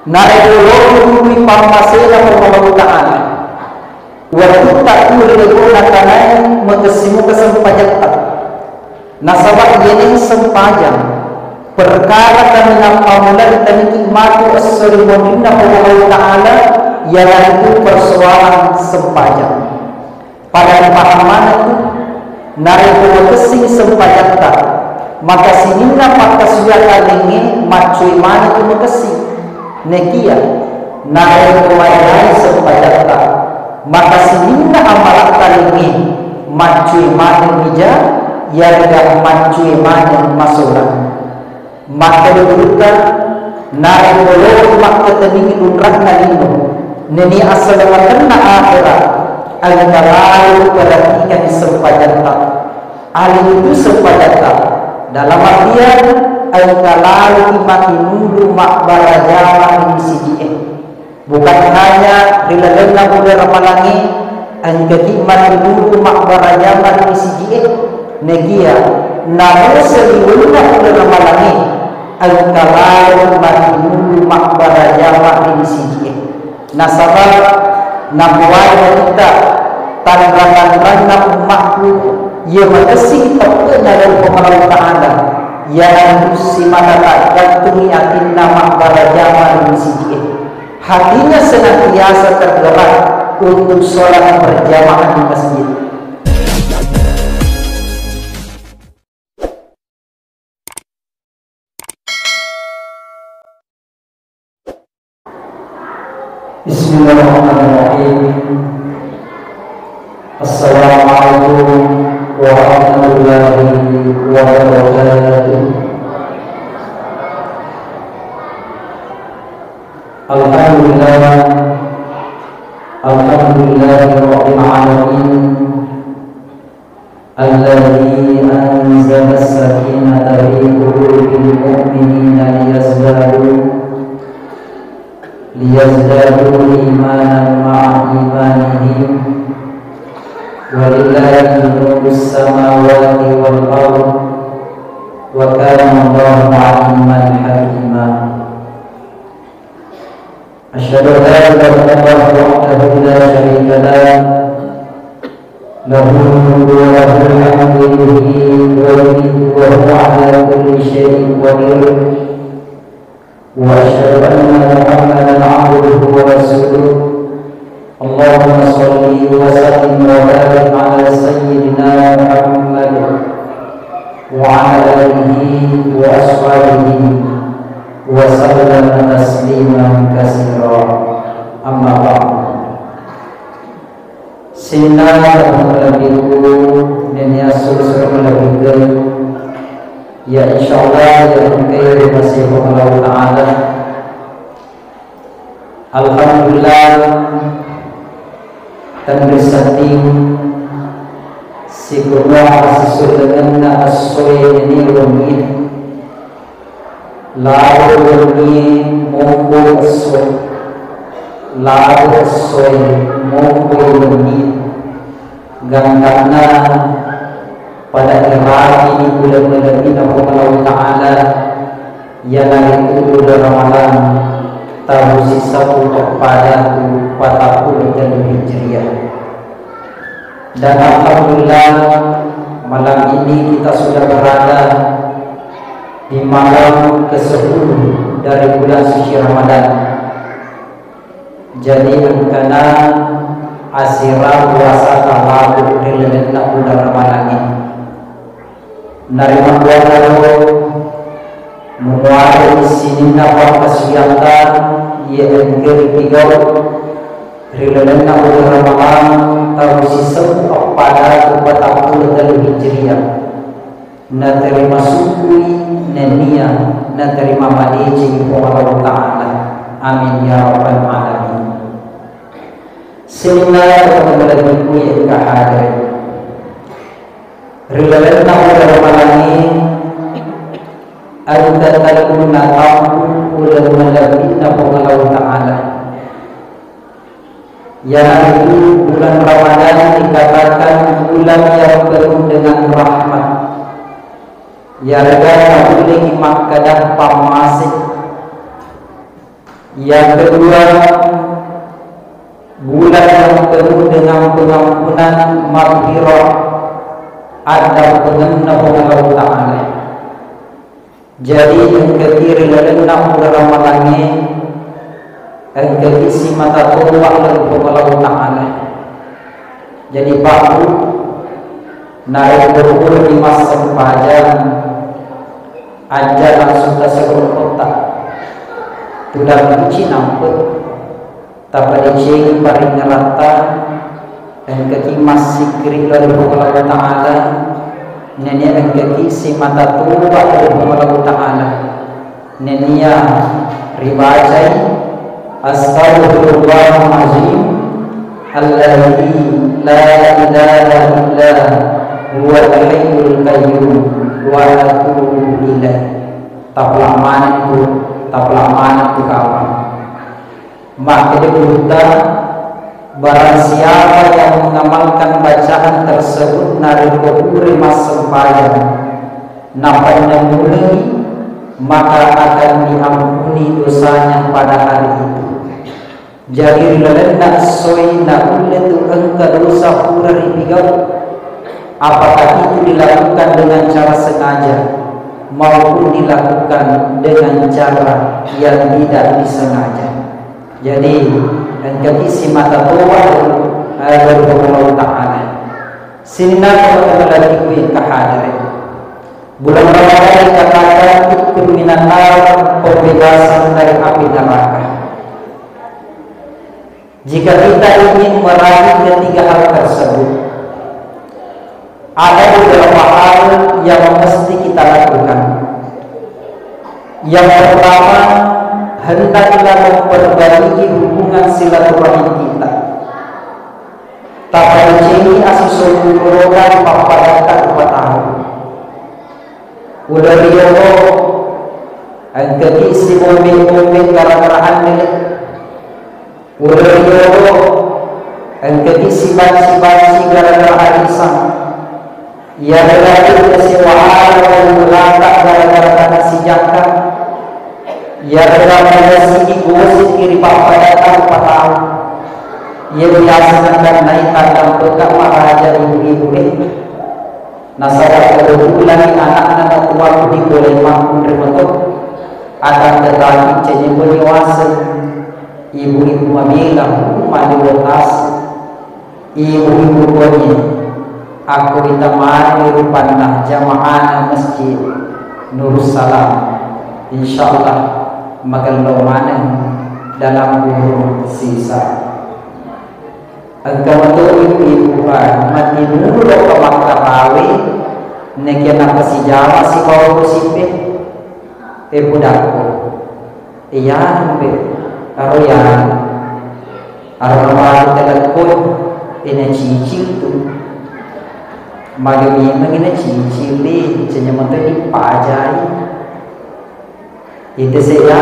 naregologi pamasela Allah Ta'ala waktu tak boleh nakanai makasimu kesempajatta nasabak yening sempajang perkara kami napamulan kami nikmatu as-salimunina Allah Ta'ala yaitu persoalan sempajang pada pemahaman itu naregologi kesing sempajatta maka sinina pakasuyata lengi macui mana itu makasih nekia naik kumailai sempajatta maka sinina amalat kalingi macui mana bija yaga macui mana masulah maka dibuka naik boleh maka teningi unrak nalino neni asal kena akhirat agak lalu perhatikan sempajatta ahli itu sempajatta dalam artian al-kalalu makin nulu makbara jama di bukan hanya rilalanna boleh ramalangi angkaki makin nulu makbara jama di negia namun seliwulna boleh ramalangi al-kalalu makin nulu makbara jama di nasabah nabuai wanita tangan-tangan umatku ia makasih terkena dari Allah Ta'ala yang simanakat gantungi atin nama barajama di masjid hatinya senantiasa tergerak untuk sholat berjamaah di masjid. Bismillahirrahmanirrahim. Assalamualaikum warahmatullahi wabarakatuh. Alhamdulillahirabbil alamin alladzi anzala as-sakinata fi qulubil mu'minina liyazdadu imanan ma'a imanihim walillahi nurus samawati wal ardh wa kana Allahu 'aliman hakima. Asyhadu an la ilaha illallah wahdahu la syarika lah lahul mulku wa lahul hamdu yuhyi wa yumiitu wa huwa 'ala kulli syai'in qadir wa asyhadu anna Muhammadan 'abduhu wa rasuluh. Allahumma sholli wa sallim wa barik ala sayyidina Muhammad wa ala alihi wa ashabihi wa sallam tasliman katsira. Amma ba'd. Sina labiku nenya sur labiku ya insyaallah ya khair masih Allah Ta'ala. Alhamdulillah tanrisating si kurwa sisulangan na asoy ni rumit lalu rumit mongko asoy lalu asoy mongko rumit gantana pada iraki ni bulan-bulan ini Allah Ta'ala yang itu Ramadan tahun sisa kepada 40 dan Hijriah. Dan alhamdulillah malam ini kita sudah berada di malam ke-10 dari bulan suci Ramadan. Jadi karena asira puasa talabu dengan bulan Ramadan ini narima buat memuat di sini dapat kesehatan yang ketiga rilalan bulan Ramadan tahun sisa pada 40 dan Hijriah. Na terima syukuri nenia na terima malici Allah Ta'ala. Amin ya rabbal alamin. Sehingga teman-teman yang hadir rilalan bulan Ramadan ini al-tataluna ta'u ulan malabina Allah Ta'ala. Yaitu bulan Ramadan dikatakan bulan yang penuh dengan rahmat. Yarga boleh makanan pamasik Yang kedua, bulan yang penuh dengan pengampunan, maghfirah, ada pengenna Allah Ta'ala. Jadi engkau lalena dalam malangi, engkau isi mata tuak lalu Allah Ta'ala. Jadi baku naik berburu di masa sempajan, aja langsung terseluruh kota. Tudah mencuci nampak, tapi diceng paling ngerata, engkau masih kiri lalu Allah Ta'ala. Nenia engkau si mata tuak lalu Allah Ta'ala. Nenia ribajai Astaghfirullahaladzim alladzi la ilaha illa huwal hayyul qayyum wa atubu ilaih. Taplak kawan. Maka kita barang siapa yang mengamalkan bacaan tersebut nari kubur mas sembahyang napanya mulai, maka akan diampuni dosanya pada hari itu. Jadi lalena soi na uletu engka dosa pura ribigau, apakah itu dilakukan dengan cara sengaja maupun dilakukan dengan cara yang tidak disengaja. Jadi engkau isi mata tuan Allah Ta'ala. Sini nak lagi kuih kehadiran bulan Ramadan dikatakan ikut minanar, pembebasan dari api neraka. Jika kita ingin meraih ketiga hal tersebut, ada beberapa hal yang mesti kita lakukan. Yang pertama, hendaklah memperbaiki hubungan silaturahim kita. Tak berjadi asyik suruhan papadatan tahun. Udah riyo engkau isi mobil gara-garaan milik. Udah riyo engkau isi bansi gara-gara arisan. Ya berarti kesewaan dan melatak gara-gara tanah sijaka. Ya berarti gosip kiri papadatan tahun. Ya biasa naik tandang pekat maharaja ibu-ibu ini. Nasabah kebetulan anak-anak tua di boleh mampu remoto akan tetapi jadi penyewasan ibu-ibu mamilang mandi letas ibu-ibu bunyi aku ditemani pandang jamaah masjid Nur Salam insyaallah magelomanan dalam burung sisa. Engkau untuk ibu mati dulu ke maktab awi nekian apa si Jawa si bawa kusipin budakku iya nampe aroyan arwah telepon ini cicil tu magami mengina cicil ni cenyamanto di pajai itu saya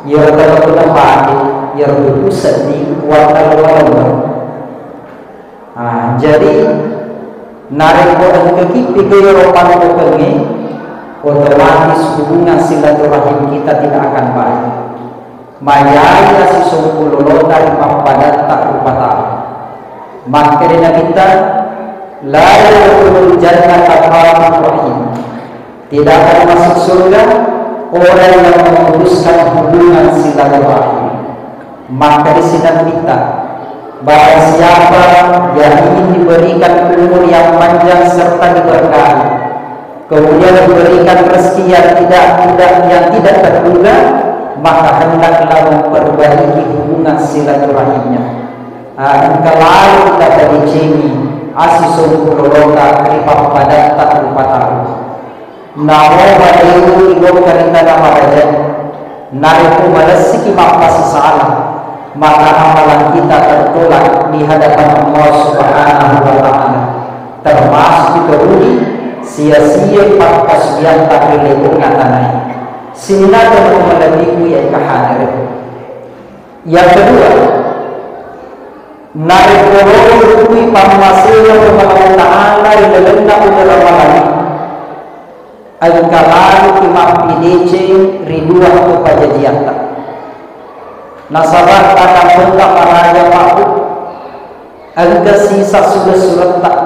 ya kalau kita pakai ya pusat di kuartal jadi narik orang kaki pikir ropan kokengi otomatis hubungan silaturahim kita tidak akan baik. Mayaya si sungkulo dari papadat tak rupata. Maka dengan kita la yadkhulul jannata rahim. Tidak akan masuk surga orang yang memutuskan hubungan silaturahim. Maka di sini kita barang siapa yang ingin diberikan umur yang panjang serta diberkahi, kemudian diberikan rezeki yang tidak terduga, maka hendaklah memperbaiki hubungan silaturahimnya. Engkau lalu kita berjini asisun prologa keripap pada tak lupa tahu. Namo badayu ibu karita nama raja, nariku malesiki makasi salah. Maka amalan kita tertolak di hadapan Allah Subhanahu wa Ta'ala, termasuk dikeruni sia-sia pakasbian tak relebung ngatanai sehingga dalam melebihi yang kehadir. Yang kedua, narik koroi pamasila Allah Ta'ala ilelena udara malani al-kalalu kimah pidece ridua kepada jiata. Nasabah akan bengkak raja paku angka sisa surat tak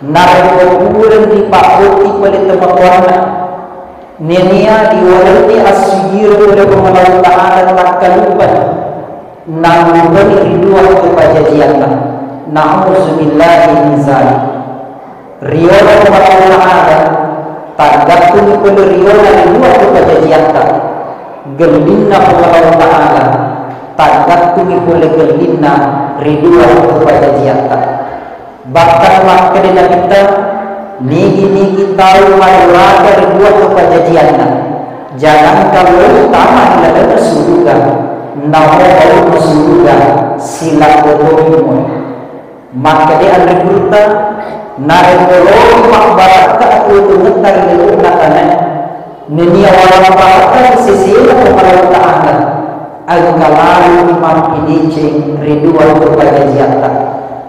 narik berbulan di pakuti pada tempat warna nenia diwalanti asyir oleh Allah Ta'ala tak kalupan namun ridua kepada jiana na'udzubillahi min zalik riola Allah Ta'ala tak pun pada riola ridua kepada jiana gelinna Allah Ta'ala tak pun pada gelinna ridua kepada jiana bahkan makna kita nigi tahu maduraka ridua kepada jiana jangan kalau utama adalah surga nama baru surga sila kotomu maka dia berita narikolo makbaraka itu ngetar itu nakana nenia wala baraka sisi Allah Ta'ala agalalu imam ini ridua kepada jiana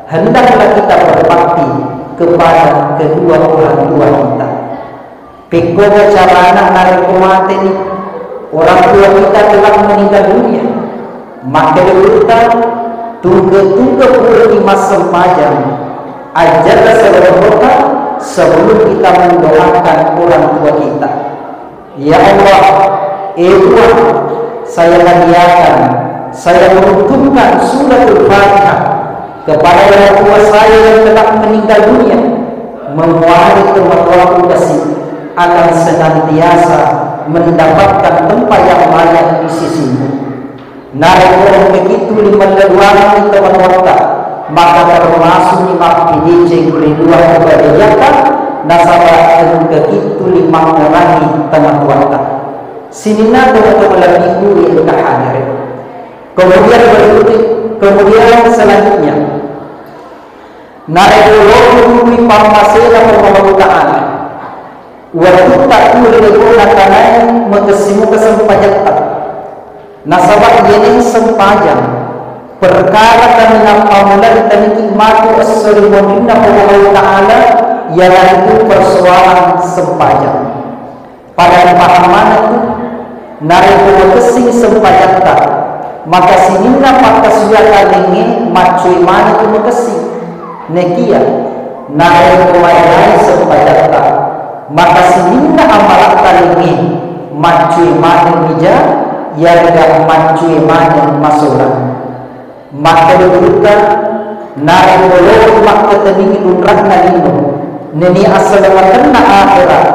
hendaklah kita berbakti kepada kedua orang tua kita. Peko cara anak narik mati ini orang tua kita telah meninggal dunia. Maka kita tunggu puluh masa sempajan. Ajarlah sebenarnya sebelum kita mendoakan orang tua kita. Ya Allah, Tuhan, saya hadiahkan, saya menuntunkan suratul Fatihah kepada orang tua saya yang telah meninggal dunia, memuari tempat kasih akan senantiasa mendapatkan tempat yang layak di sisimu. Narik orang begitu lima leluhur kita menuntut, maka termasuk lima PDC berdua kepada jaka nasabah yang begitu lima merangi tanah kuasa. Sinina teman-teman itu yang hadir. Kemudian selanjutnya naikul di parmasela Allah Ta'ala waktu tak boleh digunakan mengesimu kesempatan nasabah ini sempajang perkara kami nampamulan dan nikmatu as-surimunina Allah Ta'ala yaitu persoalan sempajang pada pahaman itu naikul kesing sempajang tak maka sinina maka sudah kalingi macui mana tu makasi nekia naik kemai sempadan maka sinina amalat kalingi macui mana bija yang dah macui mana masulah maka kita naik boleh maka teningi unrak nalino neni asal makna akhirat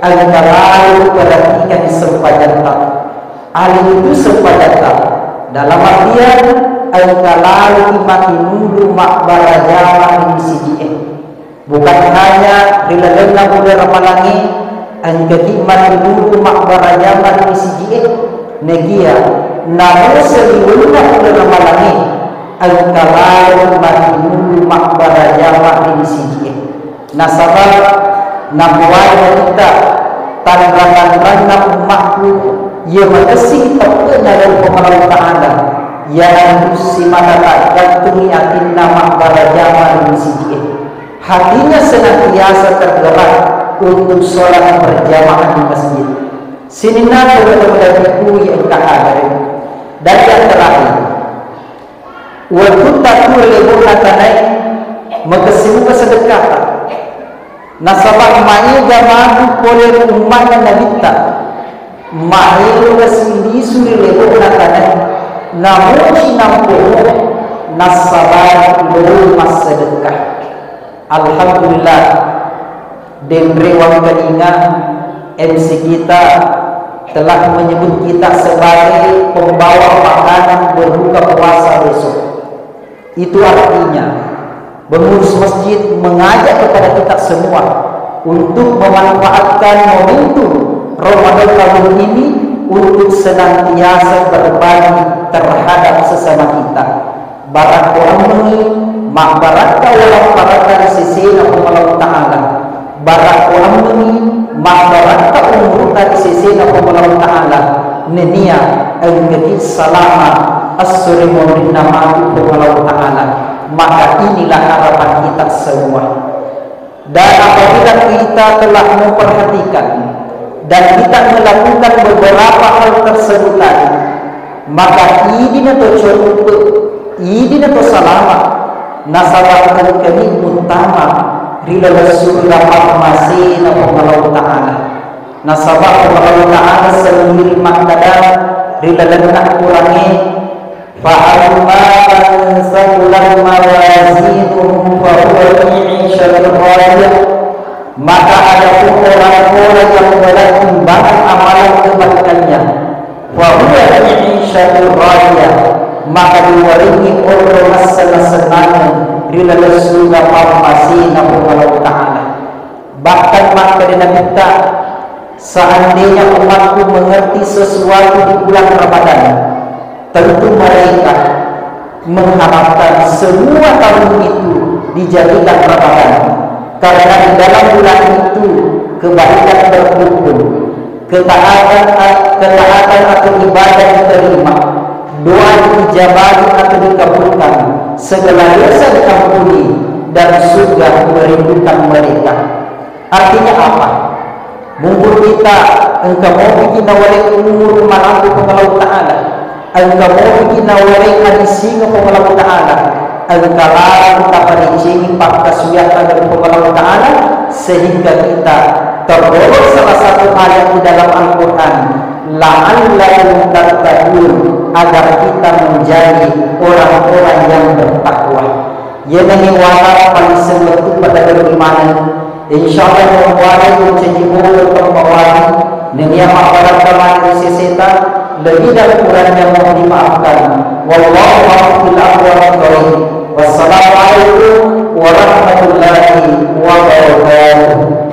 agar lalu perhatikan sempadan tak alih itu sempadan tak dalam artian al-kalalu makinulu makbara jama di CGM bukan hanya rilalena boleh ramalangi al-kaki makinulu makbara jama di CGM negia namun seliwuna boleh ramalangi al-kalalu makinulu makbara jama di CGM nasabah nabuai kita tangan-tangan umatku ia makasih tak dalam pengaruh Ta'ala yang si mana tak gantungi atin nama barajama di masjid hatinya senantiasa tergerak untuk sholat berjamaah di masjid sinina teman-teman itu yang tak ada dan yang terakhir waktu tak boleh mengatakan makasih kesedekah nasabah ma'iga madu boleh umat Nabi tak mahiru kasindi suri lebo nakana namun sinampu nasabah belum sedekah alhamdulillah dendre wang keninga MC kita telah menyebut kita sebagai pembawa makanan berbuka puasa besok itu artinya pengurus masjid mengajak kepada kita semua untuk memanfaatkan momentum Ramadan tahun ini untuk senantiasa berbagi terhadap sesama kita. Barak mengi mak baraka walau baraka sisi Allah Ta'ala. Barak mengi mak baraka umur dari sisi Allah Ta'ala. Nenia engkau salama as-surimun nama Allah Ta'ala. Maka inilah harapan kita semua. Dan apabila kita telah memperhatikan dan kita melakukan beberapa hal tersebut tadi, maka idina to coba idina to salama nasabahkan kami utama rila surga masih na Allah Ta'ala nasabah Allah Ta'ala seluruh makdada rila lenak kurangi fa'amman saqulan mawazinuhu fahuwa fi 'ishatin radiyah, maka ada orang-orang yang berat timbangan amalan kebaikannya fahuwa fi 'ishatin radiyah, maka diwaringi oleh senang-senangnya rila surga masih na Allah Ta'ala. Bahkan maka kita seandainya umatku mengerti sesuatu di bulan Ramadan, tentu mereka mengharapkan semua tahun itu dijadikan Ramadan, karena di dalam bulan itu kebaikan berkumpul, ketaatan atau ibadah diterima, doa diijabahi atau dikabulkan, segala dosa diampuni, dan surga merindukan mereka. Artinya apa? Mungkin kita engkau mau bikin awalnya umur malamku pengalau ta'ala, engkau mau bikin awalnya hadisi pengalau ta'ala, engkau lalu tak panicing pakasuyatan dari pengalau ta'ala, sehingga kita terbawa salah satu ayat di dalam Al-Quran, la'allakum tattaqun, agar kita menjadi orang-orang yang bertakwa. Yang wala paling sebetul pada beriman. InsyaAllah membuatnya menjadi mulut pembawaan Niya makawalan kemana sisita lebih dan kurang yang mau dimaafkan. Wallahu a'lam. Wassalamualaikum warahmatullahi wabarakatuh.